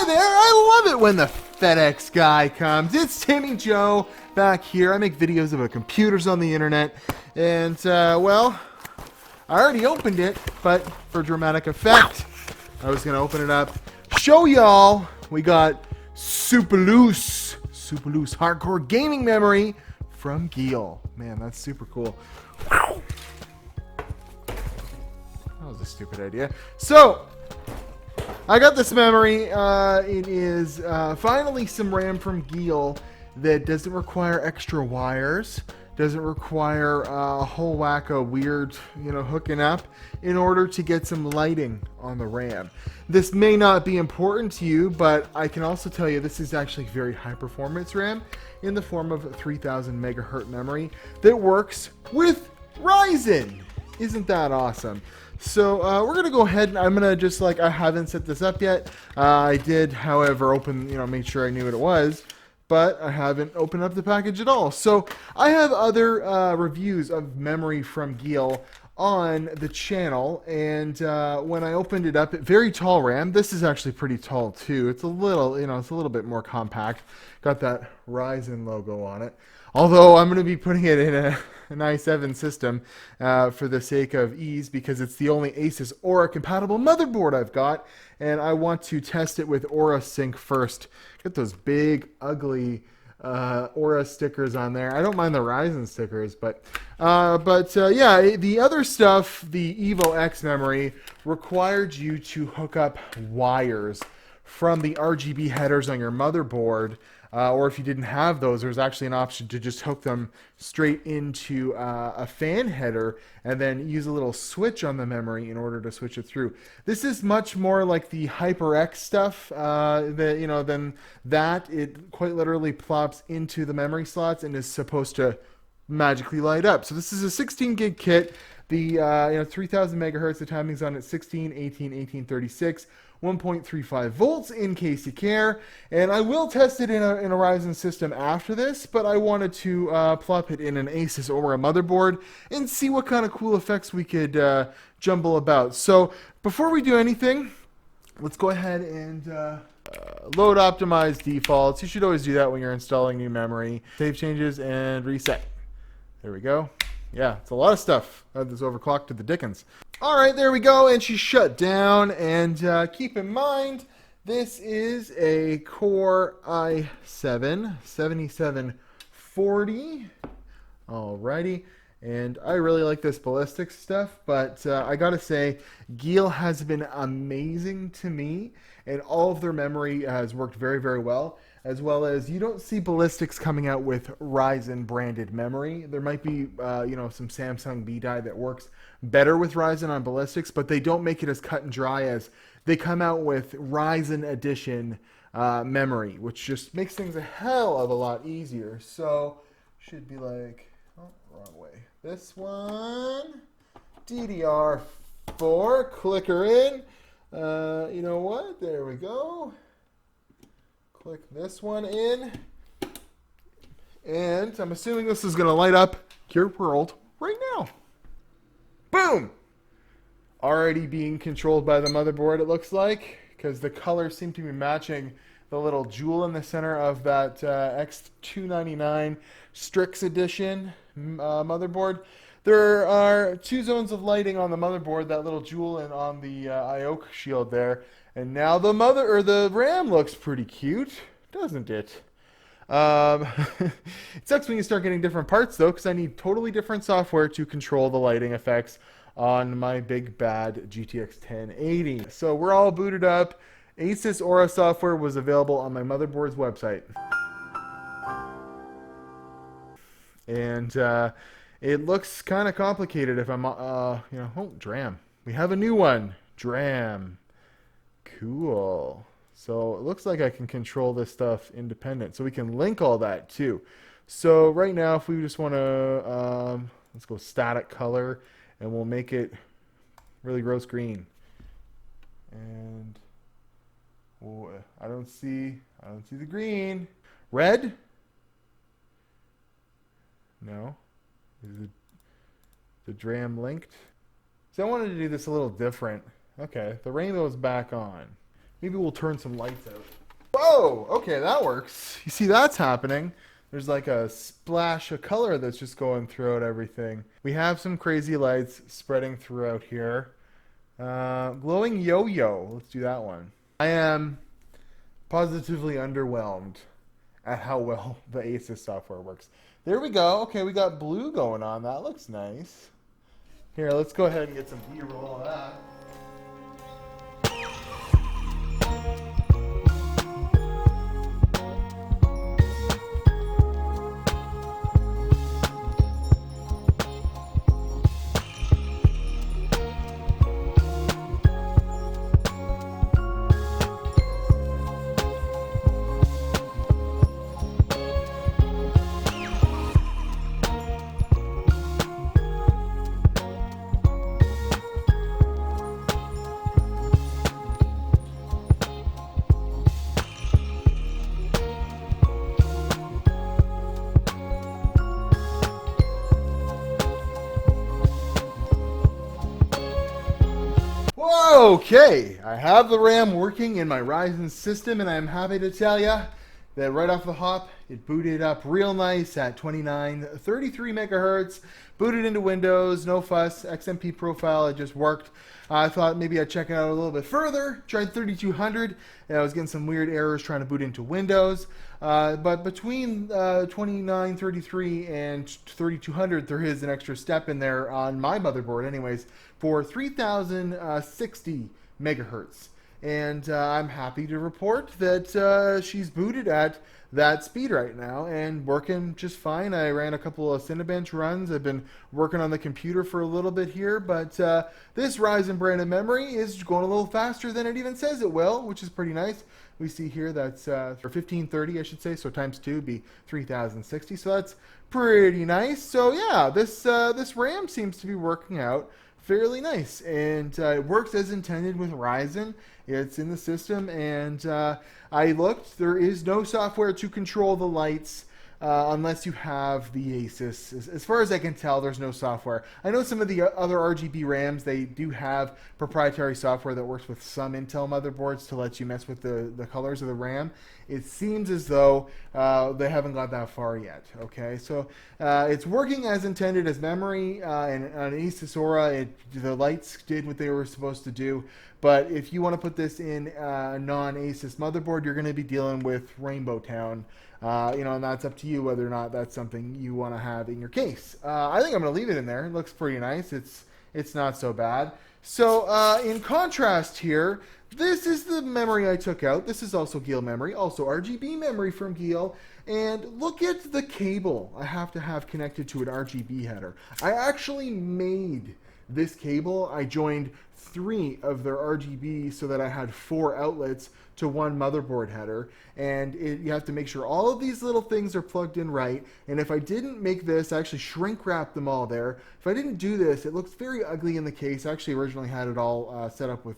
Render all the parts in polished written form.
there! I love it when the FedEx guy comes. It's Timmy Joe back here. I make videos about computers on the internet. And, well, I already opened it, but for dramatic effect, I was going to open it up, show y'all we got super loose hardcore gaming memory from GeIL. Man, that's super cool. That was a stupid idea. So, I got this memory. It is finally some RAM from GeIL that doesn't require extra wires, doesn't require a whole whack of weird, hooking up in order to get some lighting on the RAM. This may not be important to you, but I can also tell you this is actually very high performance RAM in the form of 3000 megahertz memory that works with Ryzen. Isn't that awesome? So we're going to go ahead and I'm going to just I haven't set this up yet. I did, however, open, make sure I knew what it was, but I haven't opened up the package at all. So I have other reviews of memory from GeIL on the channel, and when I opened it up, very tall RAM. This is actually pretty tall too. It's a little, it's a little bit more compact. Got that Ryzen logo on it. Although I'm going to be putting it in an i7 system for the sake of ease, because it's the only Asus Aura compatible motherboard I've got, and I want to test it with Aura Sync first. Get those big, ugly Aura stickers on there. I don't mind the Ryzen stickers, but yeah, the other stuff, the Evo X memory, required you to hook up wires from the RGB headers on your motherboard. Or if you didn't have those, there's actually an option to just hook them straight into a fan header and then use a little switch on the memory in order to switch it through. This is much more like the HyperX stuff. Than that, it quite literally plops into the memory slots and is supposed to magically light up. So this is a 16 gig kit. The 3000 megahertz. The timing's on at 16, 18, 18, 36. 1.35 volts in case you care, and I will test it in a Ryzen system after this, but I wanted to plop it in an Asus Aura motherboard and see what kind of cool effects we could jumble about. So before we do anything, let's go ahead and load optimize defaults. You should always do that when you're installing new memory. Save changes and reset. There we go. Yeah, it's a lot of stuff. This overclocked to the dickens. Alright, there we go, and she's shut down, and keep in mind, this is a Core i7 7740. Alrighty, and I really like this ballistic stuff, but I gotta say, GeIL has been amazing to me, and all of their memory has worked very, very well. As well as you don't see ballistics coming out with Ryzen branded memory. There might be, some Samsung B die that works better with Ryzen on ballistics, but they don't make it as cut and dry as they come out with Ryzen edition memory, which just makes things a hell of a lot easier. So, should be like, oh, wrong way. This one, DDR4, clicker in. You know what? There we go. Click this one in, and I'm assuming this is going to light up your world right now. Boom! Already being controlled by the motherboard, it looks like, because the colors seem to be matching the little jewel in the center of that X299 Strix Edition motherboard. There are two zones of lighting on the motherboard, that little jewel and on the IO shield there. And now the RAM looks pretty cute, doesn't it? It sucks when you start getting different parts though, because I need totally different software to control the lighting effects on my big bad GTX 1080. So we're all booted up. Asus Aura software was available on my motherboard's website. And it looks kind of complicated if I'm, oh, DRAM. We have a new one, DRAM. Cool. So it looks like I can control this stuff independent. So we can link all that too. So right now, if we just want to, let's go static color, and we'll make it really gross green. And oh, I don't see the green. Red? No. Is the DRAM linked? So I wanted to do this a little different. Okay, the rainbow's back on. Maybe we'll turn some lights out. Whoa, okay, that works. You see that's happening. There's like a splash of color that's just going throughout everything. We have some crazy lights spreading throughout here. Glowing yo-yo. Let's do that one. I am positively underwhelmed at how well the Asus software works. There we go. Okay, we got blue going on. That looks nice. Here, let's go ahead and get some B-roll of that. Okay, I have the RAM working in my Ryzen system, and I'm happy to tell you that right off the hop, it booted up real nice at 2933 megahertz, booted into Windows, no fuss, XMP profile, it just worked. I thought maybe I'd check it out a little bit further, tried 3200, and I was getting some weird errors trying to boot into Windows. But between 2933 and 3200, there is an extra step in there on my motherboard anyways, for 3060 megahertz. And I'm happy to report that she's booted at that speed right now and working just fine. I ran a couple of Cinebench runs. I've been working on the computer for a little bit here, but this Ryzen branded memory is going a little faster than it even says it will, which is pretty nice. We see here that's for 1530, I should say, so times 2 would be 3060, so that's pretty nice. So yeah, this RAM seems to be working out fairly nice, and it works as intended with Ryzen. It's in the system, and I looked. There is no software to control the lights unless you have the Asus. As far as I can tell, there's no software. I know some of the other RGB RAMs, they do have proprietary software that works with some Intel motherboards to let you mess with the colors of the RAM. It seems as though they haven't got that far yet. Okay, so it's working as intended as memory, and on Asus Aura, the lights did what they were supposed to do. But if you want to put this in a non-Asus motherboard, you're going to be dealing with Rainbow Town. And that's up to you whether or not that's something you want to have in your case. I think I'm going to leave it in there. It looks pretty nice. It's not so bad. So in contrast here, this is the memory I took out. This is also GeIL memory, also RGB memory from GeIL. And look at the cable I have to have connected to an RGB header. I actually made this cable. I joined 3 of their RGB so that I had 4 outlets to one motherboard header, and you have to make sure all of these little things are plugged in right. And if I didn't make this, I actually shrink wrapped them all there. If I didn't do this, it looks very ugly in the case. I actually originally had it all set up with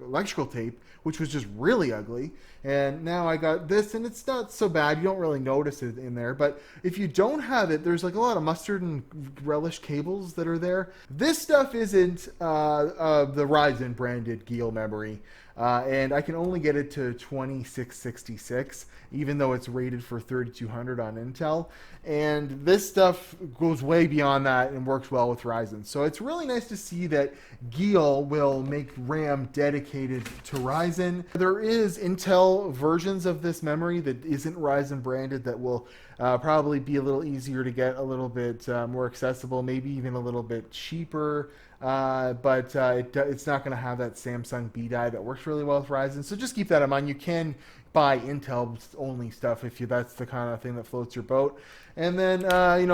electrical tape, which was just really ugly. And now I got this, and it's not so bad. You don't really notice it in there. But if you don't have it, there's like a lot of mustard and relish cables that are there. This stuff isn't the Ryzen branded GeIL memory. And I can only get it to 2666, even though it's rated for 3200 on Intel. And this stuff goes way beyond that and works well with Ryzen. So it's really nice to see that GeIL will make RAM dedicated to Ryzen. There is Intel versions of this memory that isn't Ryzen branded that will probably be a little easier to get, a little bit more accessible, maybe even a little bit cheaper. But it's not going to have that Samsung B die that works really well with Ryzen. So just keep that in mind. You can buy Intel only stuff if that's the kind of thing that floats your boat. And then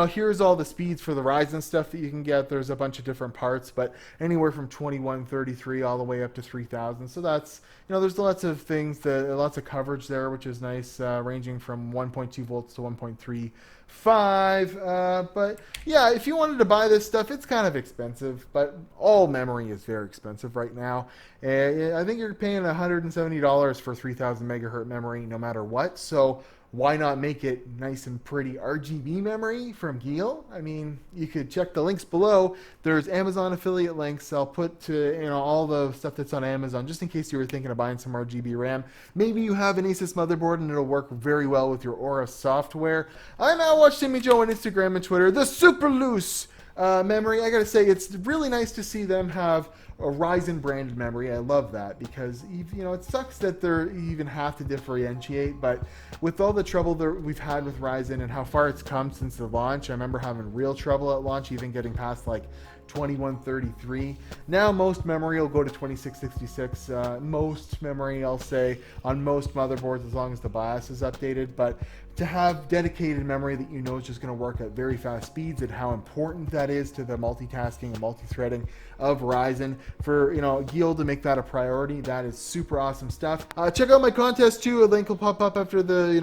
here's all the speeds for the Ryzen stuff that you can get. There's a bunch of different parts, but anywhere from 2133 all the way up to 3000. So that's there's lots of things, lots of coverage there, which is nice, ranging from 1.2 volts to 1.35. But yeah, if you wanted to buy this stuff, it's kind of expensive, but all memory is very expensive right now. I think you're paying $170 for 3000 megahertz memory no matter what. So why not make it nice and pretty RGB memory from GeIL? I mean, you could check the links below. There's Amazon affiliate links. I'll put to all the stuff that's on Amazon, just in case you were thinking of buying some RGB RAM. Maybe you have an Asus motherboard and it'll work very well with your Aura software. I now watch Timmy Joe on Instagram and Twitter. The super Luce memory. I gotta say, it's really nice to see them have a Ryzen branded memory. I love that because it sucks that they even have to differentiate, but with all the trouble that we've had with Ryzen and how far it's come since the launch, I remember having real trouble at launch, even getting past like 2133. Now most memory will go to 2666. Most memory, I'll say, on most motherboards, as long as the BIOS is updated. But to have dedicated memory that is just going to work at very fast speeds, and how important that is to the multitasking and multi-threading of Ryzen, for GeIL to make that a priority, that is super awesome stuff. Check out my contest too. A link will pop up after the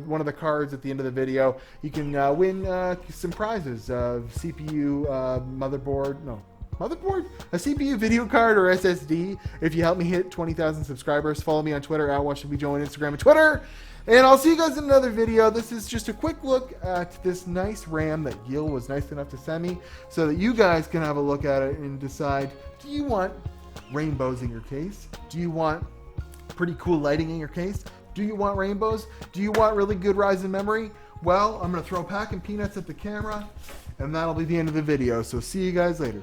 one of the cards at the end of the video. You can win some prizes: CPU, motherboard, a CPU video card or SSD. If you help me hit 20,000 subscribers, follow me on Twitter at WatchTheVideo on Instagram and Twitter. And I'll see you guys in another video. This is just a quick look at this nice RAM that GeIL was nice enough to send me, so that you guys can have a look at it and decide, do you want rainbows in your case? Do you want pretty cool lighting in your case? Do you want rainbows? Do you want really good Ryzen memory? Well, I'm going to throw packing peanuts at the camera, and that'll be the end of the video. So see you guys later.